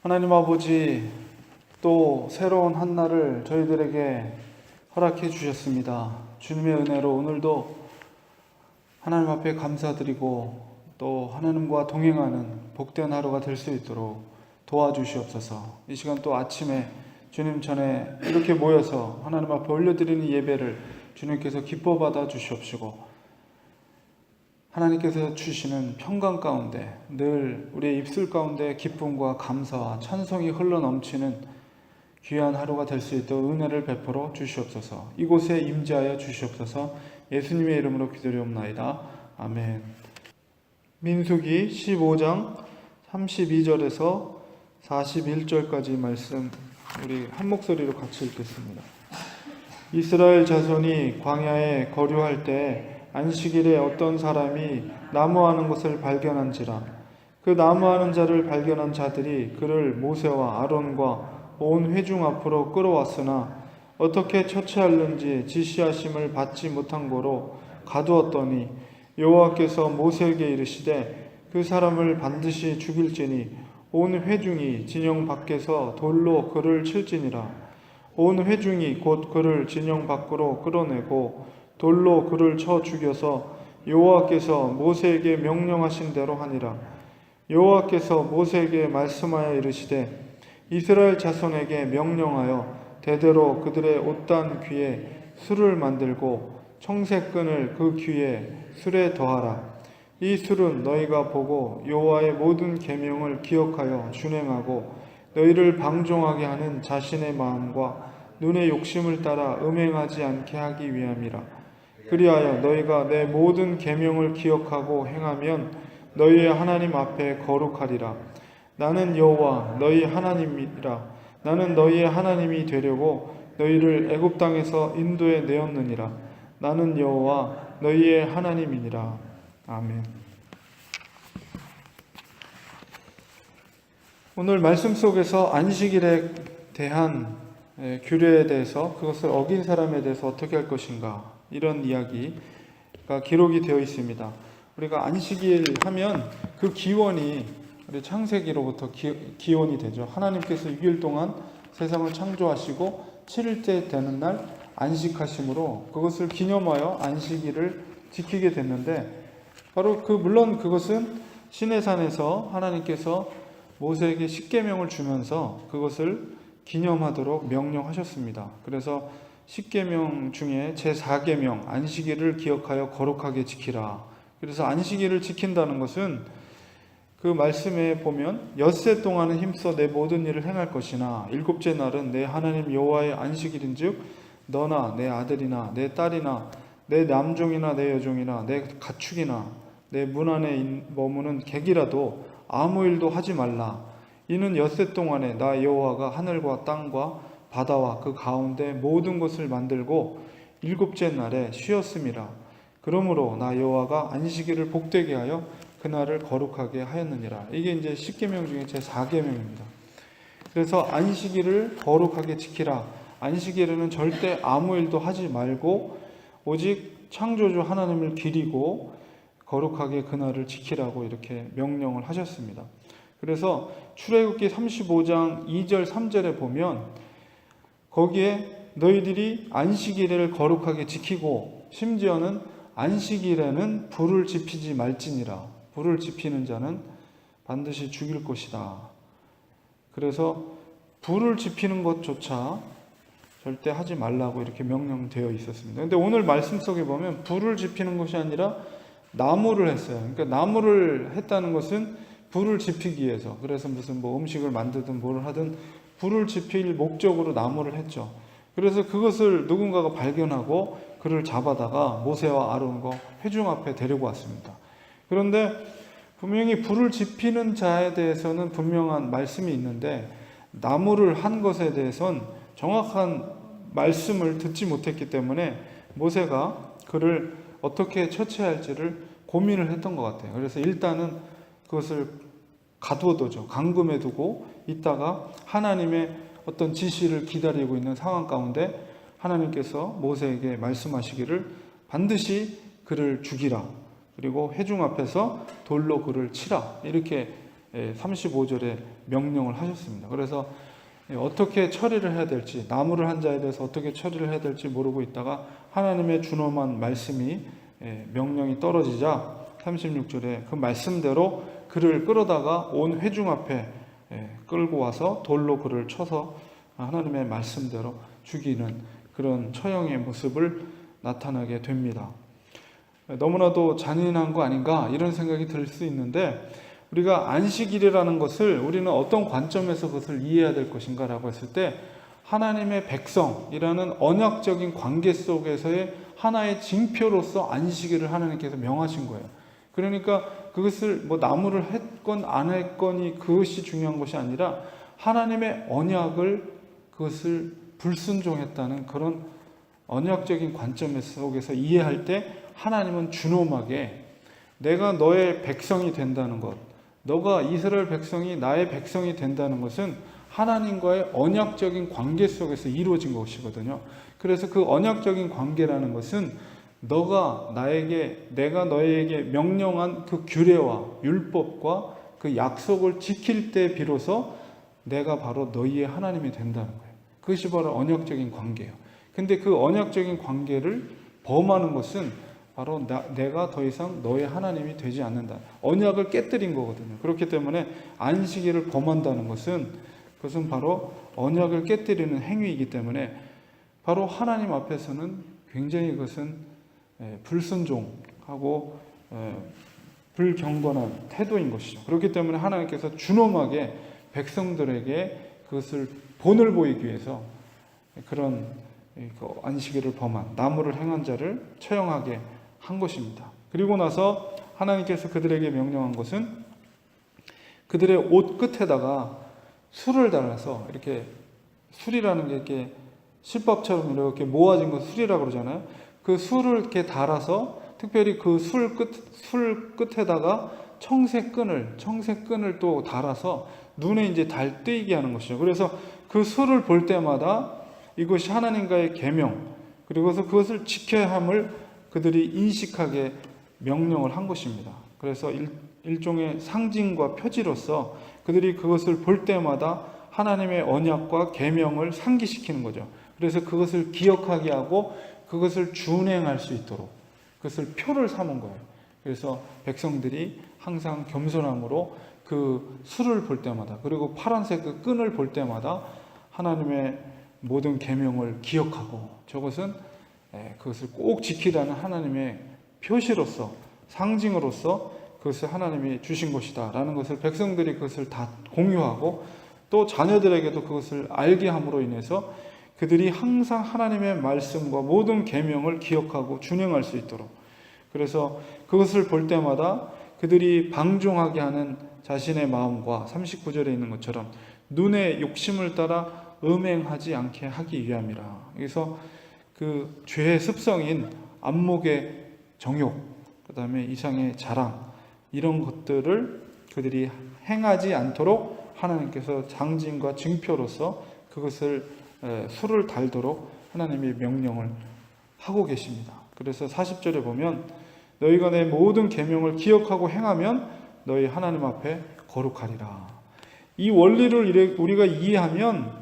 하나님 아버지, 또 새로운 한 날을 저희들에게 허락해 주셨습니다. 주님의 은혜로 오늘도 하나님 앞에 감사드리고 또 하나님과 동행하는 복된 하루가 될 수 있도록 도와주시옵소서. 이 시간 또 아침에 주님 전에 이렇게 모여서 하나님 앞에 올려드리는 예배를 주님께서 기뻐 받아 주시옵시고, 하나님께서 주시는 평강 가운데 늘 우리의 입술 가운데 기쁨과 감사와 찬송이 흘러넘치는 귀한 하루가 될 수 있도록 은혜를 베풀어 주시옵소서. 이곳에 임재하여 주시옵소서. 예수님의 이름으로 기도리옵나이다. 아멘. 민수기 15장 32절에서 41절까지 말씀 우리 한 목소리로 같이 읽겠습니다. 이스라엘 자손이 광야에 거류할 때 안식일에 어떤 사람이 나무하는 것을 발견한지라. 그 나무하는 자를 발견한 자들이 그를 모세와 아론과 온 회중 앞으로 끌어왔으나 어떻게 처치하는지 지시하심을 받지 못한 고로 가두었더니 여호와께서 모세에게 이르시되 그 사람을 반드시 죽일지니 온 회중이 진영 밖에서 돌로 그를 칠지니라. 온 회중이 곧 그를 진영 밖으로 끌어내고 돌로 그를 쳐 죽여서 여호와께서 모세에게 명령하신 대로 하니라. 여호와께서 모세에게 말씀하여 이르시되 이스라엘 자손에게 명령하여 대대로 그들의 옷단 귀에 술을 만들고 청색끈을 그 귀에 술에 더하라. 이 술은 너희가 보고 여호와의 모든 계명을 기억하여 준행하고 너희를 방종하게 하는 자신의 마음과 눈의 욕심을 따라 음행하지 않게 하기 위함이라. 그리하여 너희가 내 모든 계명을 기억하고 행하면 너희의 하나님 앞에 거룩하리라. 나는 여호와 너희 하나님이라. 나는 너희의 하나님이 되려고 너희를 애굽 땅에서 인도해 내었느니라. 나는 여호와 너희의 하나님이니라. 아멘. 오늘 말씀 속에서 안식일에 대한 규례에 대해서, 그것을 어긴 사람에 대해서 어떻게 할 것인가, 이런 이야기가 기록이 되어 있습니다. 우리가 안식일 하면 그 기원이 우리 창세기로부터 기원이 되죠. 하나님께서 6일 동안 세상을 창조하시고 7일째 되는 날 안식하심으로 그것을 기념하여 안식일을 지키게 됐는데, 바로 물론 그것은 시내산에서 하나님께서 모세에게 십계명을 주면서 그것을 기념하도록 명령하셨습니다. 그래서 십계명 중에 제4계명 안식일을 기억하여 거룩하게 지키라. 그래서 안식일을 지킨다는 것은 그 말씀에 보면 엿새 동안은 힘써 내 모든 일을 행할 것이나 일곱째 날은 내 하나님 여호와의 안식일인즉 너나 내 아들이나 내 딸이나 내 남종이나 내 여종이나 내 가축이나 내 문 안에 머무는 객이라도 아무 일도 하지 말라. 이는 엿새 동안에 나 여호와가 하늘과 땅과 바다와 그 가운데 모든 것을 만들고 일곱째 날에 쉬었음이라. 그러므로 나 여호와가 안식일을 복되게 하여 그날을 거룩하게 하였느니라. 이게 이제 십계명 중에 제4계명입니다. 그래서 안식일을 거룩하게 지키라. 안식일에는 절대 아무 일도 하지 말고 오직 창조주 하나님을 기리고 거룩하게 그날을 지키라고 이렇게 명령을 하셨습니다. 그래서 출애굽기 35장 2절 3절에 보면 거기에 너희들이 안식일을 거룩하게 지키고 심지어는 안식일에는 불을 지피지 말지니라. 불을 지피는 자는 반드시 죽일 것이다. 그래서 불을 지피는 것조차 절대 하지 말라고 이렇게 명령되어 있었습니다. 그런데 오늘 말씀 속에 보면 불을 지피는 것이 아니라 나무를 했어요. 그러니까 나무를 했다는 것은 불을 지피기 위해서, 그래서 무슨 음식을 만들든 뭘 하든 불을 지필 목적으로 나무를 했죠. 그래서 그것을 누군가가 발견하고 그를 잡아다가 모세와 아론과 회중 앞에 데리고 왔습니다. 그런데 분명히 불을 지피는 자에 대해서는 분명한 말씀이 있는데 나무를 한 것에 대해서는 정확한 말씀을 듣지 못했기 때문에 모세가 그를 어떻게 처치할지를 고민을 했던 것 같아요. 그래서 일단은 그것을 가두어두죠. 감금해 두고 있다가 하나님의 어떤 지시를 기다리고 있는 상황 가운데 하나님께서 모세에게 말씀하시기를 반드시 그를 죽이라. 그리고 회중 앞에서 돌로 그를 치라. 이렇게 35절에 명령을 하셨습니다. 그래서 어떻게 처리를 해야 될지, 나무를 한 자에 대해서 어떻게 처리를 해야 될지 모르고 있다가 하나님의 준엄한 말씀이 명령이 떨어지자 36절에 그 말씀대로 그를 끌어다가 온 회중 앞에 끌고 와서 돌로 그를 쳐서 하나님의 말씀대로 죽이는 그런 처형의 모습을 나타나게 됩니다. 너무나도 잔인한 거 아닌가 이런 생각이 들 수 있는데, 우리가 안식일이라는 것을 우리는 어떤 관점에서 그것을 이해해야 될 것인가 라고 했을 때, 하나님의 백성이라는 언약적인 관계 속에서의 하나의 징표로서 안식일을 하나님께서 명하신 거예요. 그러니까 그것을 뭐 나무를 했건 안 했건이 그것이 중요한 것이 아니라 하나님의 언약을, 그것을 불순종했다는 그런 언약적인 관점 속에서 이해할 때 하나님은 준엄하게 내가 너의 백성이 된다는 것, 너가 이스라엘 백성이 나의 백성이 된다는 것은 하나님과의 언약적인 관계 속에서 이루어진 것이거든요. 그래서 그 언약적인 관계라는 것은 너가 나에게, 내가 너에게 명령한 그 규례와 율법과 그 약속을 지킬 때 비로소 내가 바로 너희의 하나님이 된다는 거예요. 그것이 바로 언약적인 관계예요. 근데 그 언약적인 관계를 범하는 것은 바로 내가 더 이상 너의 하나님이 되지 않는다. 언약을 깨뜨린 거거든요. 그렇기 때문에 안식일을 범한다는 것은 그것은 바로 언약을 깨뜨리는 행위이기 때문에 바로 하나님 앞에서는 굉장히 그것은 불순종하고 불경건한 태도인 것이죠. 그렇기 때문에 하나님께서 준엄하게 백성들에게 그것을 본을 보이기 위해서 그런 안식일을 범한 나무를 행한 자를 처형하게 한 것입니다. 그리고 나서 하나님께서 그들에게 명령한 것은 그들의 옷 끝에다가 술을 달아서, 이렇게 술이라는 게 이렇게 실밥처럼 이렇게 모아진 거 술이라고 그러잖아요. 그 술을 이렇게 달아서 특별히 그 술 끝에다가 청색 끈을 또 달아서 눈에 이제 달뜨이게 하는 것이죠. 그래서 그 술을 볼 때마다 이것이 하나님과의 계명, 그리고서 그것을 지켜야 함을 그들이 인식하게 명령을 한 것입니다. 그래서 일종의 상징과 표지로서 그들이 그것을 볼 때마다 하나님의 언약과 계명을 상기시키는 거죠. 그래서 그것을 기억하게 하고 그것을 준행할 수 있도록 그것을 표를 삼은 거예요. 그래서 백성들이 항상 겸손함으로 그 술을 볼 때마다, 그리고 파란색 그 끈을 볼 때마다 하나님의 모든 계명을 기억하고 저것은 그것을 꼭 지키라는 하나님의 표시로서, 상징으로서 그것을 하나님이 주신 것이다 라는 것을 백성들이 그것을 다 공유하고 또 자녀들에게도 그것을 알게 함으로 인해서 그들이 항상 하나님의 말씀과 모든 계명을 기억하고 준행할 수 있도록, 그래서 그것을 볼 때마다 그들이 방종하게 하는 자신의 마음과 39절에 있는 것처럼 눈의 욕심을 따라 음행하지 않게 하기 위함이라. 그래서 그 죄의 습성인 안목의 정욕, 그 다음에 이상의 자랑, 이런 것들을 그들이 행하지 않도록 하나님께서 상징과 징표로서 그것을 술을 달도록 하나님이 명령을 하고 계십니다. 그래서 40절에 보면 너희가 내 모든 계명을 기억하고 행하면 너희 하나님 앞에 거룩하리라. 이 원리를 우리가 이해하면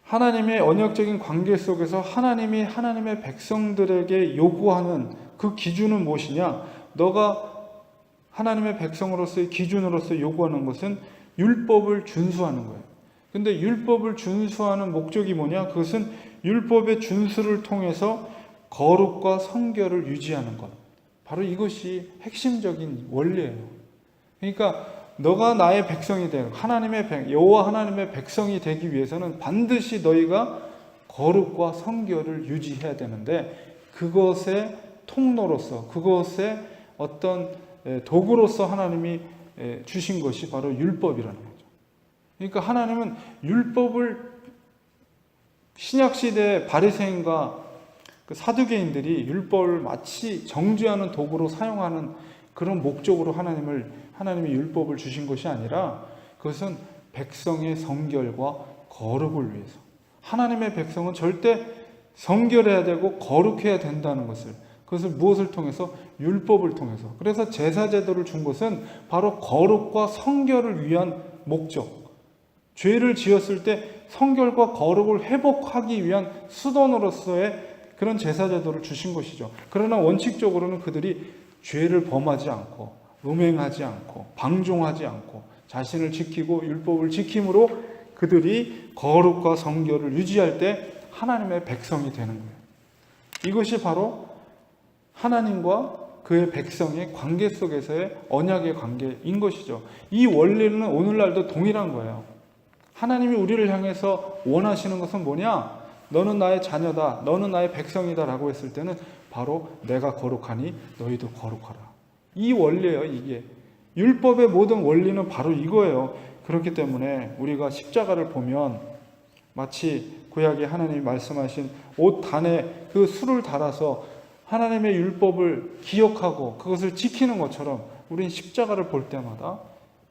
하나님의 언약적인 관계 속에서 하나님이 하나님의 백성들에게 요구하는 그 기준은 무엇이냐? 너가 하나님의 백성으로서의 기준으로서 요구하는 것은 율법을 준수하는 거예요. 근데 율법을 준수하는 목적이 뭐냐? 그것은 율법의 준수를 통해서 거룩과 성결을 유지하는 것. 바로 이것이 핵심적인 원리예요. 그러니까 너가 나의 백성이 되고 여호와 하나님의 백성이 되기 위해서는 반드시 너희가 거룩과 성결을 유지해야 되는데, 그것의 통로로서, 그것의 어떤 도구로서 하나님이 주신 것이 바로 율법이라는 거죠. 그러니까 하나님은 율법을, 신약시대 바리새인과 그 사두개인들이 율법을 마치 정죄하는 도구로 사용하는 그런 목적으로 하나님이 율법을 주신 것이 아니라 그것은 백성의 성결과 거룩을 위해서, 하나님의 백성은 절대 성결해야 되고 거룩해야 된다는 것을, 그것을 무엇을 통해서? 율법을 통해서. 그래서 제사제도를 준 것은 바로 거룩과 성결을 위한 목적. 죄를 지었을 때 성결과 거룩을 회복하기 위한 수단으로서의 그런 제사제도를 주신 것이죠. 그러나 원칙적으로는 그들이 죄를 범하지 않고 음행하지 않고 방종하지 않고 자신을 지키고 율법을 지킴으로 그들이 거룩과 성결을 유지할 때 하나님의 백성이 되는 거예요. 이것이 바로 하나님과 그의 백성의 관계 속에서의 언약의 관계인 것이죠. 이 원리는 오늘날도 동일한 거예요. 하나님이 우리를 향해서 원하시는 것은 뭐냐? 너는 나의 자녀다. 너는 나의 백성이다 라고 했을 때는 바로 내가 거룩하니 너희도 거룩하라. 이 원리예요. 이게. 율법의 모든 원리는 바로 이거예요. 그렇기 때문에 우리가 십자가를 보면 마치 구약에 하나님이 말씀하신 옷 단에 그 술을 달아서 하나님의 율법을 기억하고 그것을 지키는 것처럼 우리는 십자가를 볼 때마다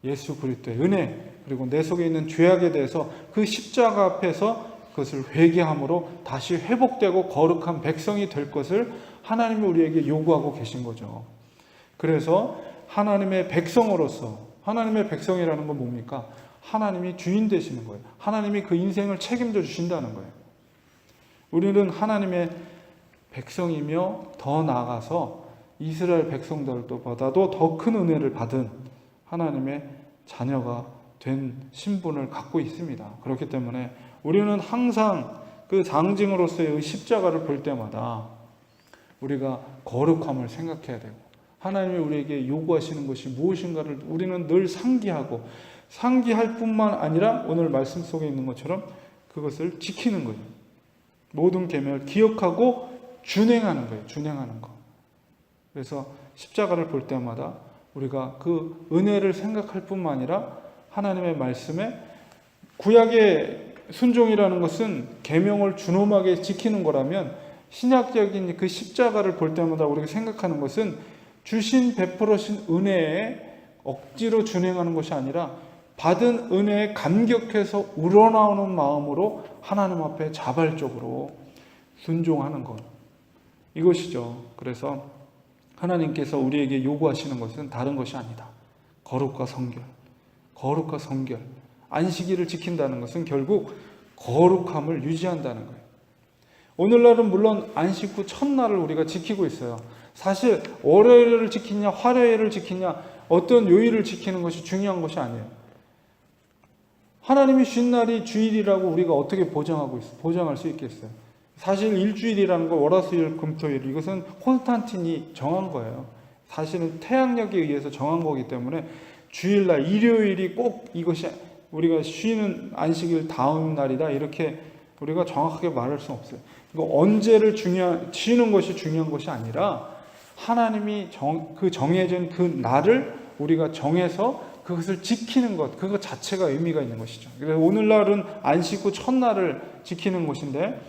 예수 그리스도의 은혜 그리고 내 속에 있는 죄악에 대해서 그 십자가 앞에서 그것을 회개함으로 다시 회복되고 거룩한 백성이 될 것을 하나님이 우리에게 요구하고 계신 거죠. 그래서 하나님의 백성으로서, 하나님의 백성이라는 건 뭡니까? 하나님이 주인 되시는 거예요. 하나님이 그 인생을 책임져 주신다는 거예요. 우리는 하나님의 백성이며 더 나아가서 이스라엘 백성들보다도 더 큰 은혜를 받은 하나님의 자녀가 된 신분을 갖고 있습니다. 그렇기 때문에 우리는 항상 그 상징으로서의 십자가를 볼 때마다 우리가 거룩함을 생각해야 되고 하나님이 우리에게 요구하시는 것이 무엇인가를 우리는 늘 상기하고 상기할 뿐만 아니라 오늘 말씀 속에 있는 것처럼 그것을 지키는 거예요. 모든 계명을 기억하고 준행하는 거예요. 준행하는 거. 그래서 십자가를 볼 때마다 우리가 그 은혜를 생각할 뿐만 아니라 하나님의 말씀에 구약의 순종이라는 것은 계명을 준엄하게 지키는 거라면 신약적인 그 십자가를 볼 때마다 우리가 생각하는 것은 주신 베풀어신 은혜에 억지로 준행하는 것이 아니라 받은 은혜에 감격해서 우러나오는 마음으로 하나님 앞에 자발적으로 순종하는 것. 이것이죠. 그래서 하나님께서 우리에게 요구하시는 것은 다른 것이 아니다. 거룩과 성결. 거룩과 성결. 안식일을 지킨다는 것은 결국 거룩함을 유지한다는 거예요. 오늘날은 물론 안식 후 첫날을 우리가 지키고 있어요. 사실 월요일을 지키냐 화요일을 지키냐 어떤 요일을 지키는 것이 중요한 것이 아니에요. 하나님이 쉰 날이 주일이라고 우리가 어떻게 보장할 수 있겠어요? 사실 일주일이라는 거 월화수일 금토일 이것은 콘스탄틴이 정한 거예요. 사실은 태양력에 의해서 정한 거기 때문에 주일날 일요일이 꼭 이것이 우리가 쉬는 안식일 다음 날이다 이렇게 우리가 정확하게 말할 수는 없어요. 이거 언제를 쉬는 것이 중요한 것이 아니라 하나님이 정해진 그 날을 우리가 정해서 그것을 지키는 것, 그것 자체가 의미가 있는 것이죠. 그래서 오늘날은 안식 후 첫날을 지키는 것인데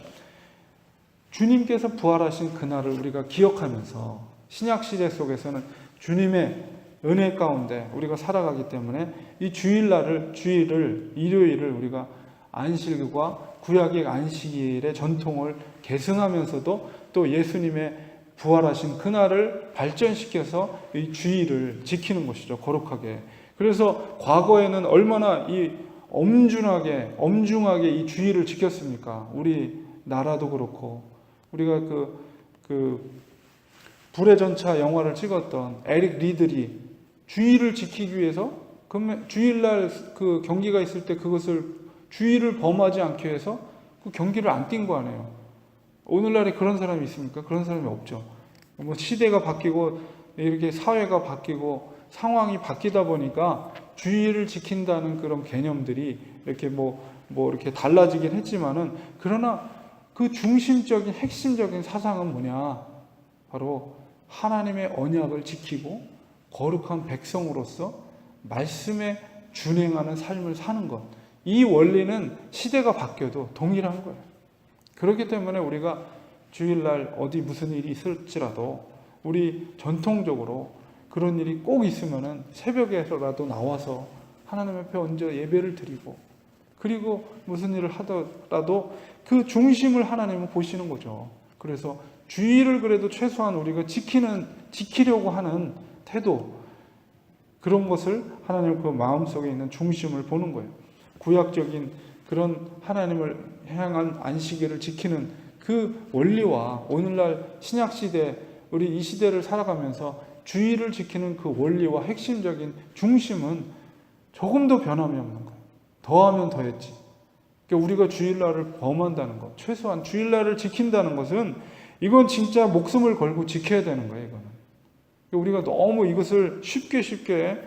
주님께서 부활하신 그날을 우리가 기억하면서 신약시대 속에서는 주님의 은혜 가운데 우리가 살아가기 때문에 이 주일을 일요일을 우리가 안식일과 구약의 안식일의 전통을 계승하면서도 또 예수님의 부활하신 그날을 발전시켜서 이 주일을 지키는 것이죠. 거룩하게. 그래서 과거에는 얼마나 이 엄중하게 이 주일을 지켰습니까? 우리 나라도 그렇고 우리가 그 불의 전차 영화를 찍었던 에릭 리들이 주일을 지키기 위해서 주일날 그 경기가 있을 때 그것을 주일을 범하지 않기 위해서 그 경기를 안 뛴 거 아니에요. 오늘날에 그런 사람이 있습니까? 그런 사람이 없죠. 뭐 시대가 바뀌고 이렇게 사회가 바뀌고 상황이 바뀌다 보니까 주일을 지킨다는 그런 개념들이 이렇게 뭐 이렇게 달라지긴 했지만은 그러나 그 중심적인 핵심적인 사상은 뭐냐? 바로 하나님의 언약을 지키고 거룩한 백성으로서 말씀에 준행하는 삶을 사는 것. 이 원리는 시대가 바뀌어도 동일한 거예요. 그렇기 때문에 우리가 주일날 어디 무슨 일이 있을지라도 우리 전통적으로 그런 일이 꼭 있으면은 새벽에라도 나와서 하나님 앞에 얹어 예배를 드리고 그리고 무슨 일을 하더라도 그 중심을 하나님은 보시는 거죠. 그래서 주의를 그래도 최소한 우리가 지키려고 하는 태도, 그런 것을 하나님 그 마음속에 있는 중심을 보는 거예요. 구약적인 그런 하나님을 향한 안식일을 지키는 그 원리와 오늘날 신약시대, 우리 이 시대를 살아가면서 주의를 지키는 그 원리와 핵심적인 중심은 조금도 변함이 없는 거예요. 더하면 더했지. 그러니까 우리가 주일날을 범한다는 것, 최소한 주일날을 지킨다는 것은 이건 진짜 목숨을 걸고 지켜야 되는 거예요. 이거는. 우리가 너무 이것을 쉽게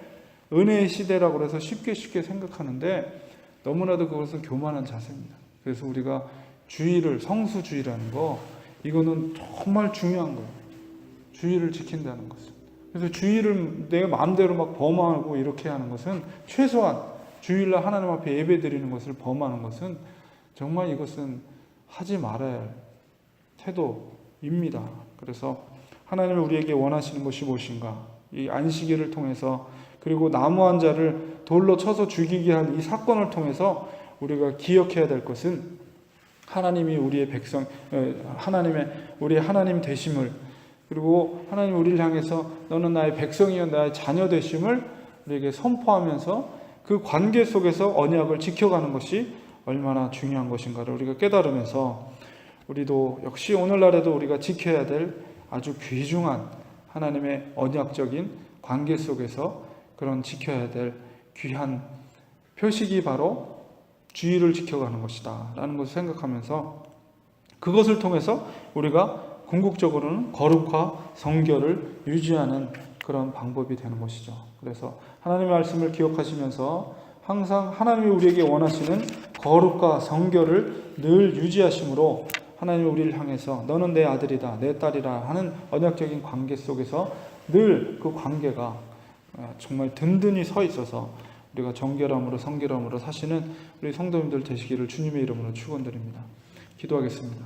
은혜의 시대라고 해서 쉽게 생각하는데 너무나도 그것은 교만한 자세입니다. 그래서 우리가 주의를, 성수주의라는 거, 이거는 정말 중요한 거예요. 주의를 지킨다는 것은. 그래서 주의를 내가 마음대로 막 범하고 이렇게 하는 것은, 최소한 주일날 하나님 앞에 예배 드리는 것을 범하는 것은 정말 이것은 하지 말아야 할 태도입니다. 그래서 하나님이 우리에게 원하시는 것이 무엇인가? 이 안식일을 통해서, 그리고 나무 한 자를 돌로 쳐서 죽이게 한 이 사건을 통해서 우리가 기억해야 될 것은, 하나님이 우리의 백성, 우리의 하나님 되심을, 그리고 하나님 우리를 향해서 너는 나의 백성이여 나의 자녀 되심을 우리에게 선포하면서 그 관계 속에서 언약을 지켜가는 것이 얼마나 중요한 것인가를 우리가 깨달으면서, 우리도 역시 오늘날에도 우리가 지켜야 될 아주 귀중한 하나님의 언약적인 관계 속에서 그런 지켜야 될 귀한 표식이 바로 주의를 지켜가는 것이다 라는 것을 생각하면서, 그것을 통해서 우리가 궁극적으로는 거룩과 성결을 유지하는 그런 방법이 되는 것이죠. 그래서 하나님의 말씀을 기억하시면서 항상 하나님이 우리에게 원하시는 거룩과 성결을 늘 유지하심으로, 하나님이 우리를 향해서 너는 내 아들이다, 내 딸이라 하는 언약적인 관계 속에서 늘 그 관계가 정말 든든히 서 있어서 우리가 정결함으로 성결함으로 사시는 우리 성도님들 되시기를 주님의 이름으로 축원드립니다. 기도하겠습니다.